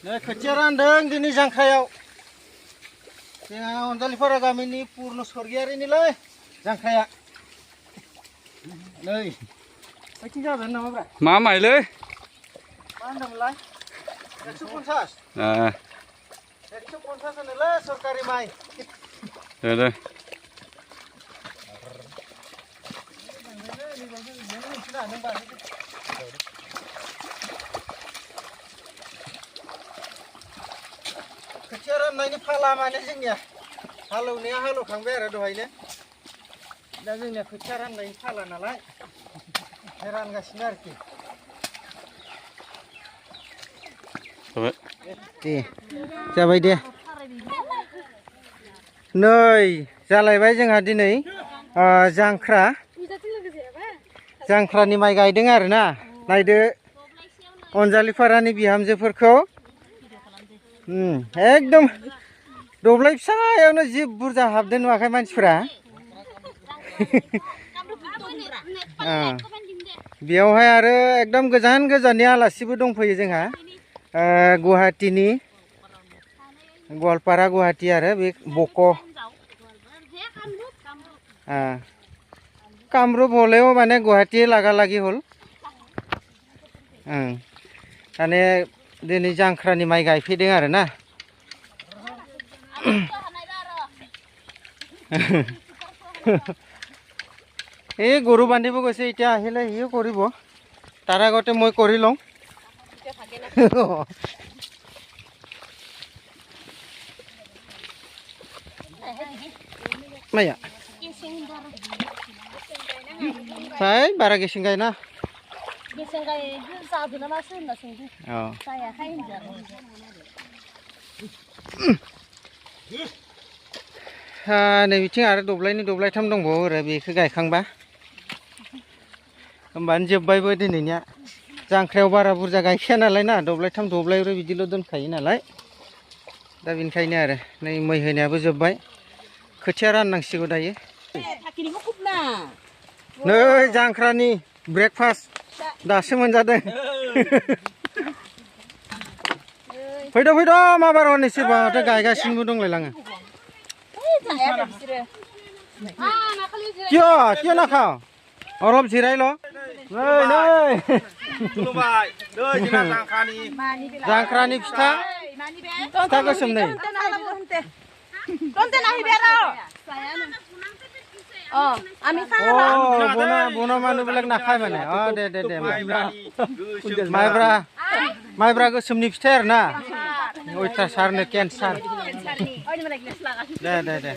नै खोथिया रानदों दिनै जांख्रायाव जोंहा अनजालिपारा गामिनि पुर्न स्वर्गियारिनिलै जांख्राया नै बैथिं जाबाय नामाब्रा मा माइलै मा होनदोंमोनलाय 150 150 होनोलै सरकारि माइ दे खोथिया राननायनि फाला माने जोंनिया हालौनाया हालौखांबाय आरो दहायनो दा जोंनिया खोथिया राननायनि फाला नालाय रानगासिनो आरोखि दे जाबाय दे नै जालायबाय जोंहा दिनै जांख्रानि माइ गायदों आरोना नायदो अनजालिपारानि बिहामजोफोरखौ एकदम दब्लाय फिसायावनो जि बुरजा हाबदों नुवाखै मानसिफोरा बेयावहाय आरो एकदम गोजान गोजाननि आलासिबो दंफैयो जोंहा गुवाहाटीनि गवालपारा गुवाहाटी आरो बे बक' कामरुप हलेও माने गुवाहाटी लागा लागि हल माने दिनै जांख्रानि माइ गायफैदों आरो ना এই গরু বান্ধিব গৈছে এতিয়া আহিলে সিও কৰিব তাৰ আগতে মই কৰি লওঁ माया साय बारा गेसें गायना गेसें गाय जादों ना मासो होनना सोंदों जायाखै नै बिथिं आरो दब्लायनै दब्लायथाम दंबावो आरो बेखौ गायखांबा होमबानो जोबबायबो दिनैनिया जांख्रायाव बारा बुरजा गायखाया नालाय ना दब्लायथाम दब्लायब्रै बिदिल' दोनखायो नालाय दा बेनिखायनो आरो नै मै होनायाबो जोबबाय खोथिया राननांसिगौ दायो नै जांख्रानि ब्रेकफास्ट दासो मोनजादों फैद' माबार हरनोसै माथो गायगासिनोबो दंलायलाङो किय नाखाव अलप जिरायल' नै जांख्रानि फिथा गोसोम नै बना मानुবিলাক नाखाय माने दे माइब्रा गोसोमनि फिथा आरो ना अयथासारनो केन्सार दे